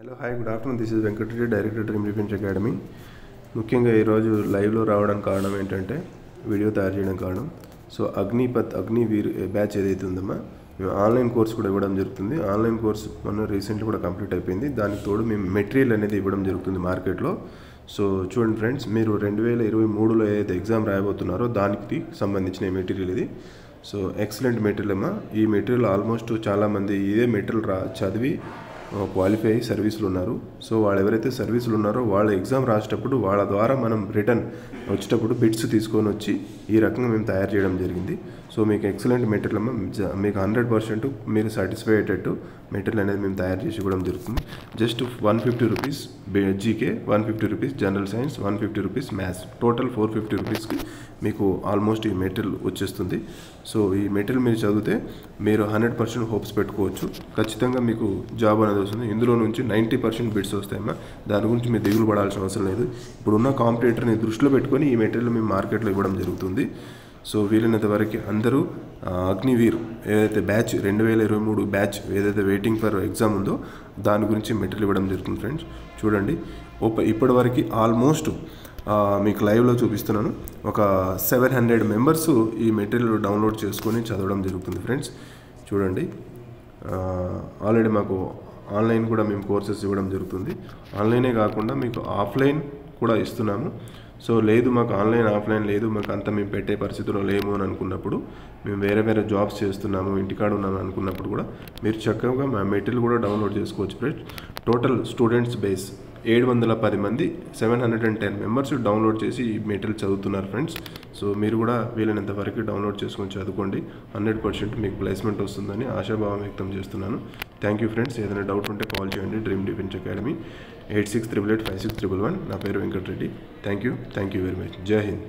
Hello hi good afternoon this is Venkatareddy director dream defence academy. ముఖ్యంగా ఈరోజు లైవ్లో రావడానికి కారణం ఏంటంటే వీడియో తయారు చేయడం కారణం. సో అగ్నివీర్ బ్యాచ్ ఏదైతే ఉందమ్మా మేము ఆన్లైన్ కోర్స్ కూడా ఇవ్వడం జరుగుతుంది. ఆన్లైన్ కోర్స్ మొన్న రీసెంట్లీ కూడా కంప్లీట్ అయిపోయింది. దానికి తోడు మేము మెటీరియల్ అనేది ఇవ్వడం జరుగుతుంది మార్కెట్లో. సో చూడండి ఫ్రెండ్స్, మీరు 2023లో ఏదైతే ఎగ్జామ్ రాయబోతున్నారో దానికి సంబంధించిన మెటీరియల్ ఇది. సో ఎక్సలెంట్ మెటీరియల్ అమ్మా. ఈ మెటీరియల్ ఆల్మోస్ట్ చాలామంది ఇదే మెటీరియల్ చదివి క్వాలిఫై అయ్యి సర్వీసులు ఉన్నారు. సో వాళ్ళు ఎవరైతే సర్వీసులు ఉన్నారో వాళ్ళ ఎగ్జామ్ రాసేటప్పుడు వాళ్ళ ద్వారా మనం రిటర్న్ వచ్చేటప్పుడు బిట్స్ తీసుకొని వచ్చి ఈ రకంగా మేము తయారు చేయడం జరిగింది. సో మీకు ఎక్సలెంట్ మెటీరియల్ అమ్మ, మీకు 100% మీరు సాటిస్ఫై అయ్యేటట్టు మెటీరియల్ అనేది మేము తయారు చేసి ఇవ్వడం జరుగుతుంది. Just 150 rupees GK, 150 rupees general science, 150 rupees maths, total 450 రూపీస్కి మీకు ఆల్మోస్ట్ ఈ మెటీరియల్ వచ్చేస్తుంది. సో ఈ మెటీరియల్ మీరు చదివితే మీరు 100% హోప్స్ పెట్టుకోవచ్చు. ఖచ్చితంగా మీకు జాబ్ అనేది వస్తుంది. ఇందులో నుంచి 90% బిట్స్ వస్తాయమ్మా. దాని గురించి మీరు దిగులు పడాల్సిన అవసరం లేదు. ఇప్పుడున్న కాంపిటేటర్ని దృష్టిలో పెట్టుకొని ఈ మెటీరియల్ మేము మార్కెట్లో ఇవ్వడం జరుగుతుంది. సో వీలైనంత వరకు అందరూ అగ్నివీర్ ఏదైతే బ్యాచ్ 2023 బ్యాచ్ ఏదైతే వెయిటింగ్ ఫర్ ఎగ్జామ్ ఉందో దాని గురించి మెటీరియల్ ఇవ్వడం జరుగుతుంది. ఫ్రెండ్స్ చూడండి, ఇప్పటివరకు ఆల్మోస్ట్ మీకు లైవ్లో చూపిస్తున్నాను, ఒక 700 మెంబర్స్ ఈ మెటీరియల్ డౌన్లోడ్ చేసుకొని చదవడం జరుగుతుంది. ఫ్రెండ్స్ చూడండి, ఆల్రెడీ మాకు ఆన్లైన్ కూడా మేము కోర్సెస్ ఇవ్వడం జరుగుతుంది. ఆన్లైనే కాకుండా మీకు ఆఫ్లైన్ కూడా ఇస్తున్నాము. సో లేదు మాకు ఆన్లైన్ ఆఫ్లైన్ లేదు, మాకు అంత మేము పెట్టే పరిస్థితుల్లో లేము అని అనుకున్నప్పుడు, మేము వేరే జాబ్స్ చేస్తున్నాము, ఇంటికాడ ఉన్నాము అనుకున్నప్పుడు కూడా మీరు చక్కగా మా మెటీరియల్ కూడా డౌన్లోడ్ చేసుకోవచ్చు. ఫ్రెండ్స్ టోటల్ స్టూడెంట్స్ బేస్ 710 మంది, 710 మెంబర్స్ డౌన్లోడ్ చేసి ఈ మెటీరియల్ చదువుతున్నారు. ఫ్రెండ్స్ సో మీరు కూడా వీలైనంత వరకు డౌన్లోడ్ చేసుకొని చదువుకోండి. 100% మీకు ప్లేస్మెంట్ వస్తుందని ఆశాభావం వ్యక్తం చేస్తున్నాను. Thank you friends. ఏదైనా డౌట్ ఉంటే కాల్ చేయండి. Dream defence academy 86885611. నా పేరు Venkatareddy. Thank you very much. Jai Hind.